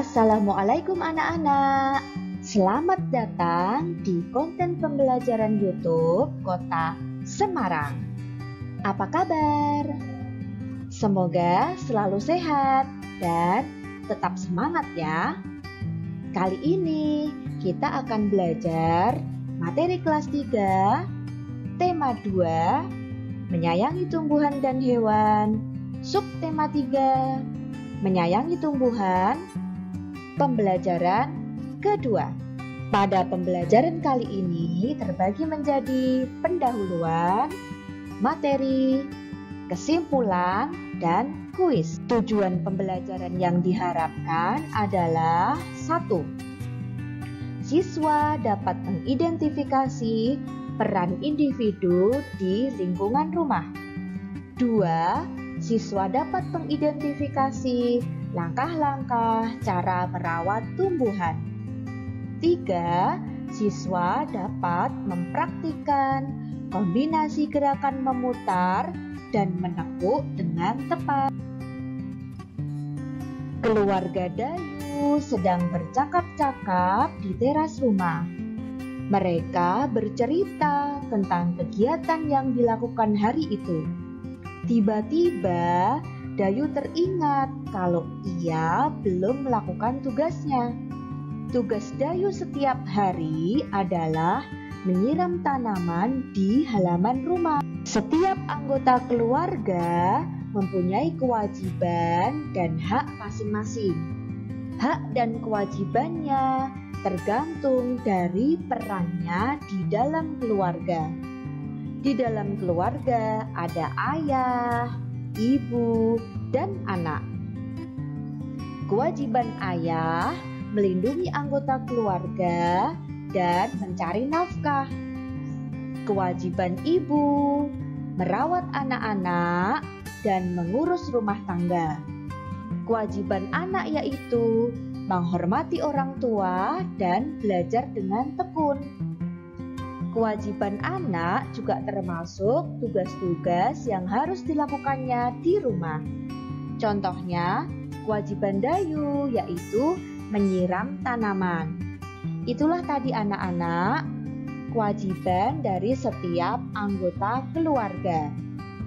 Assalamualaikum anak-anak. Selamat datang di konten pembelajaran YouTube Kota Semarang. Apa kabar? Semoga selalu sehat dan tetap semangat ya. Kali ini kita akan belajar materi kelas 3, tema 2, menyayangi tumbuhan dan hewan, subtema 3, menyayangi tumbuhan, pembelajaran kedua. Pada pembelajaran kali ini terbagi menjadi pendahuluan, materi, kesimpulan, dan kuis. Tujuan pembelajaran yang diharapkan adalah 1. Siswa dapat mengidentifikasi peran individu di lingkungan rumah. 2. Siswa dapat mengidentifikasi langkah-langkah cara merawat tumbuhan. 3. Siswa dapat mempraktikkan kombinasi gerakan memutar dan menekuk dengan tepat. Keluarga Dayu sedang bercakap-cakap di teras rumah. Mereka bercerita tentang kegiatan yang dilakukan hari itu. Tiba-tiba Dayu teringat kalau ia belum melakukan tugasnya. Tugas Dayu setiap hari adalah menyiram tanaman di halaman rumah. Setiap anggota keluarga mempunyai kewajiban dan hak masing-masing. Hak dan kewajibannya tergantung dari perannya di dalam keluarga. Di dalam keluarga ada ayah, ibu, dan anak. Kewajiban ayah melindungi anggota keluarga dan mencari nafkah. Kewajiban ibu merawat anak-anak dan mengurus rumah tangga. Kewajiban anak yaitu menghormati orang tua dan belajar dengan tekun. Kewajiban anak juga termasuk tugas-tugas yang harus dilakukannya di rumah. Contohnya, kewajiban Dayu yaitu menyiram tanaman. Itulah tadi anak-anak, kewajiban dari setiap anggota keluarga.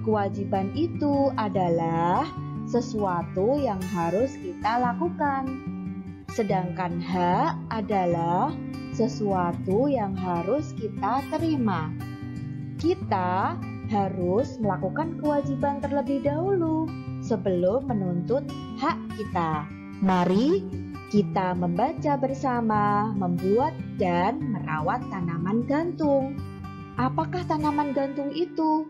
Kewajiban itu adalah sesuatu yang harus kita lakukan. Sedangkan hak adalah sesuatu yang harus kita terima. Kita harus melakukan kewajiban terlebih dahulu sebelum menuntut hak kita. Mari kita membaca bersama membuat dan merawat tanaman gantung. Apakah tanaman gantung itu?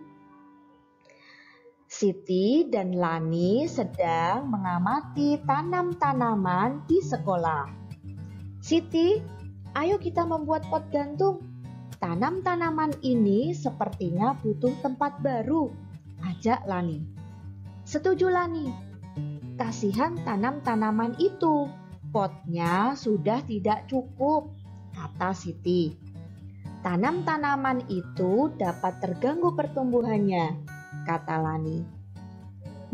Siti dan Lani sedang mengamati tanam-tanaman di sekolah. Siti, ayo kita membuat pot gantung. Tanam tanaman ini sepertinya butuh tempat baru, ajak Lani. Setuju Lani. Kasihan tanam tanaman itu. Potnya sudah tidak cukup, kata Siti. Tanam tanaman itu dapat terganggu pertumbuhannya, kata Lani.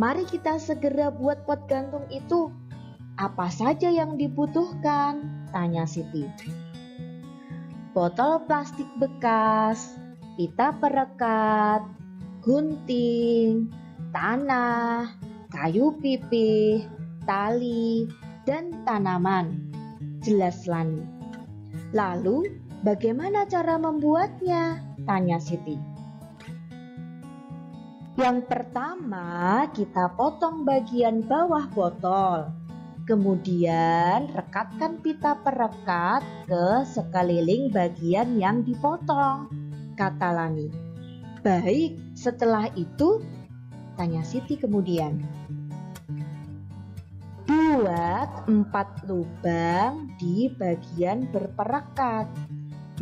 Mari kita segera buat pot gantung itu. Apa saja yang dibutuhkan? Tanya Siti. Botol plastik bekas, pita perekat, gunting, tanah, kayu pipih, tali, dan tanaman. Jelas Lani. Lalu bagaimana cara membuatnya? Tanya Siti. Yang pertama kita potong bagian bawah botol. Kemudian rekatkan pita perekat ke sekeliling bagian yang dipotong, kata Lani. Baik, setelah itu? Tanya Siti kemudian. Buat 4 lubang di bagian berperekat.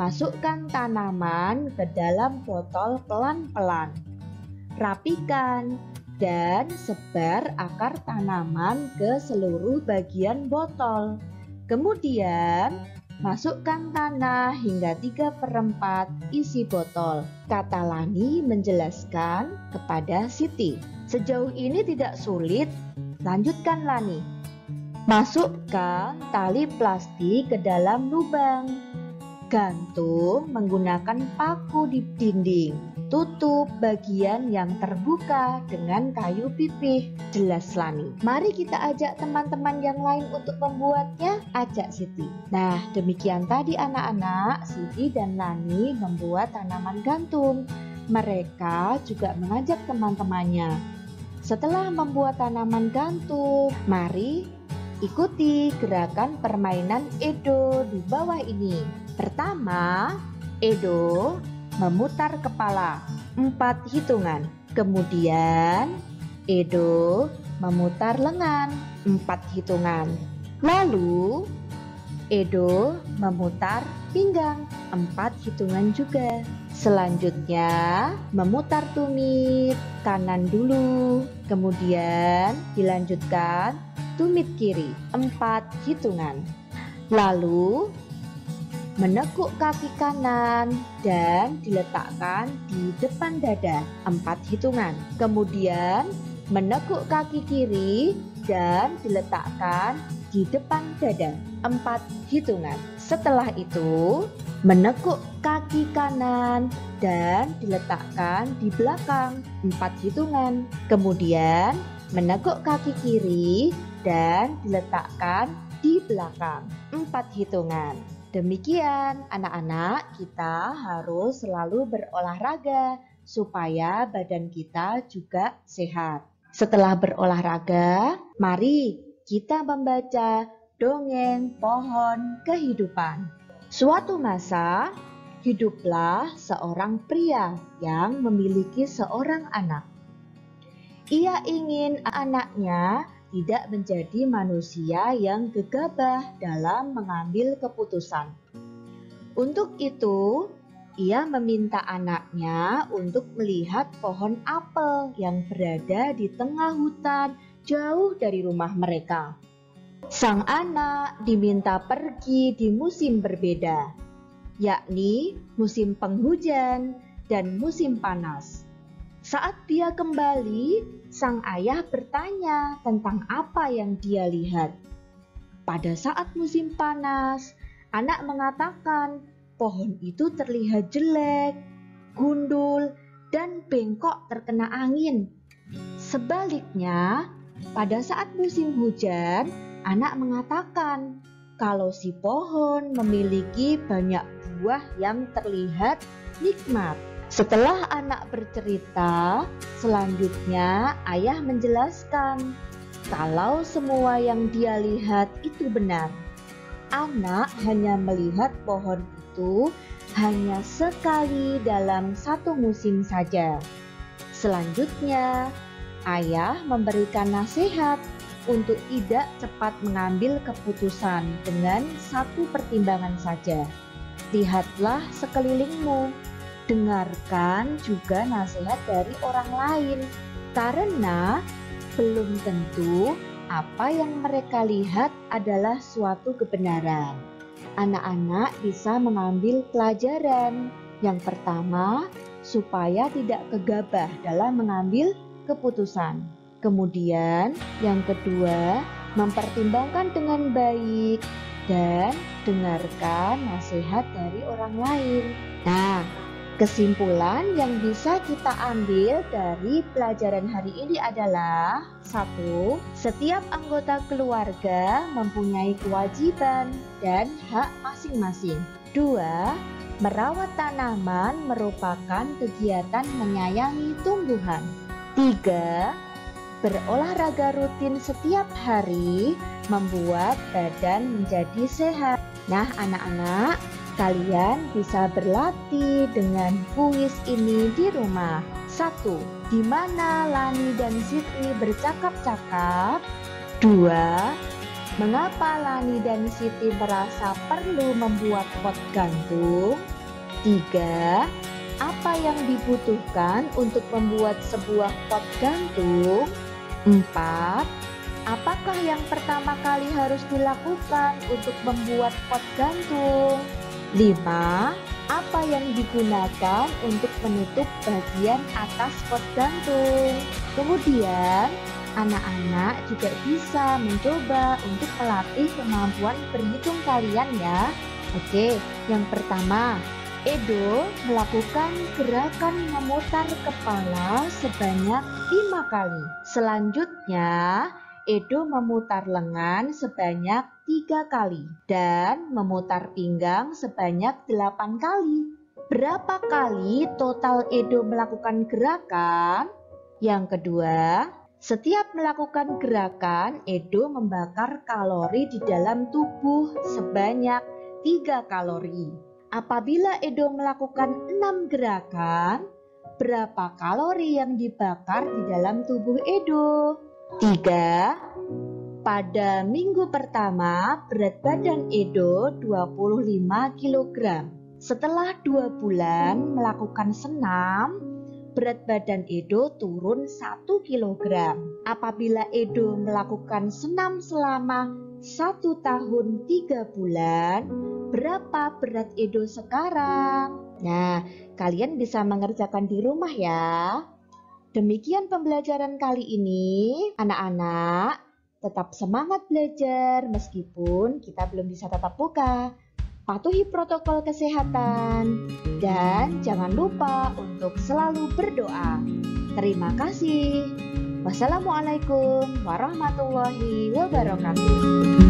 Masukkan tanaman ke dalam botol pelan-pelan. Rapikan dan sebar akar tanaman ke seluruh bagian botol. Kemudian masukkan tanah hingga 3/4 isi botol, kata Lani menjelaskan kepada Siti. Sejauh ini tidak sulit, lanjutkan Lani. Masukkan tali plastik ke dalam lubang. Gantung menggunakan paku di dinding. Tutup bagian yang terbuka dengan kayu pipih. Jelas, Lani. Mari kita ajak teman-teman yang lain untuk membuatnya. Ajak Siti. Nah, demikian tadi anak-anak, Siti dan Lani membuat tanaman gantung. Mereka juga mengajak teman-temannya. Setelah membuat tanaman gantung, mari ikuti gerakan permainan Edo di bawah ini. Pertama, Edo memutar kepala 4 hitungan. Kemudian, Edo memutar lengan 4 hitungan. Lalu, Edo memutar pinggang 4 hitungan juga. Selanjutnya, memutar tumit kanan dulu. Kemudian, dilanjutkan tumit kiri 4 hitungan. Lalu, menekuk kaki kanan dan diletakkan di depan dada 4 hitungan. Kemudian menekuk kaki kiri dan diletakkan di depan dada 4 hitungan. Setelah itu menekuk kaki kanan dan diletakkan di belakang 4 hitungan. Kemudian menekuk kaki kiri dan diletakkan di belakang 4 hitungan. Demikian anak-anak, kita harus selalu berolahraga supaya badan kita juga sehat. Setelah berolahraga, mari kita membaca dongeng pohon kehidupan. Suatu masa, hiduplah seorang pria yang memiliki seorang anak. Ia ingin anaknya tidak menjadi manusia yang gegabah dalam mengambil keputusan. Untuk itu, ia meminta anaknya untuk melihat pohon apel yang berada di tengah hutan jauh dari rumah mereka. Sang anak diminta pergi di musim berbeda, yakni musim penghujan dan musim panas. Saat dia kembali, sang ayah bertanya tentang apa yang dia lihat. Pada saat musim panas, anak mengatakan pohon itu terlihat jelek, gundul, dan bengkok terkena angin. Sebaliknya, pada saat musim hujan, anak mengatakan kalau si pohon memiliki banyak buah yang terlihat nikmat. Setelah anak bercerita, selanjutnya ayah menjelaskan kalau semua yang dia lihat itu benar. Anak hanya melihat pohon itu hanya sekali dalam satu musim saja. Selanjutnya, ayah memberikan nasihat untuk tidak cepat mengambil keputusan dengan satu pertimbangan saja. Lihatlah sekelilingmu. Dengarkan juga nasihat dari orang lain, karena belum tentu apa yang mereka lihat adalah suatu kebenaran. Anak-anak bisa mengambil pelajaran. Yang pertama, supaya tidak gegabah dalam mengambil keputusan. Kemudian, yang kedua, mempertimbangkan dengan baik dan dengarkan nasihat dari orang lain. Nah, kesimpulan yang bisa kita ambil dari pelajaran hari ini adalah 1. Setiap anggota keluarga mempunyai kewajiban dan hak masing-masing. 2. Merawat tanaman merupakan kegiatan menyayangi tumbuhan. 3. Berolahraga rutin setiap hari membuat badan menjadi sehat. Nah, anak-anak, kalian bisa berlatih dengan kuis ini di rumah. 1. Di mana Lani dan Siti bercakap-cakap? 2. Mengapa Lani dan Siti merasa perlu membuat pot gantung? 3. Apa yang dibutuhkan untuk membuat sebuah pot gantung? 4. Apakah yang pertama kali harus dilakukan untuk membuat pot gantung? 5. Apa yang digunakan untuk menutup bagian atas pot gantung? Kemudian, Anak-anak juga bisa mencoba untuk melatih kemampuan berhitung kalian ya. Oke, yang pertama, Edo melakukan gerakan memutar kepala sebanyak 5 kali. Selanjutnya, Edo memutar lengan sebanyak 3 kali dan memutar pinggang sebanyak 8 kali. Berapa kali total Edo melakukan gerakan? Yang kedua, setiap melakukan gerakan, Edo membakar kalori di dalam tubuh sebanyak 3 kalori. Apabila Edo melakukan 6 gerakan, berapa kalori yang dibakar di dalam tubuh Edo? 3. Pada minggu pertama, berat badan Edo 25 kg. Setelah 2 bulan melakukan senam, berat badan Edo turun 1 kg. Apabila Edo melakukan senam selama 1 tahun 3 bulan, berapa berat Edo sekarang? Nah, kalian bisa mengerjakan di rumah ya. Demikian pembelajaran kali ini, anak-anak. Tetap semangat belajar meskipun kita belum bisa tatap muka. Patuhi protokol kesehatan dan jangan lupa untuk selalu berdoa. Terima kasih. Wassalamualaikum warahmatullahi wabarakatuh.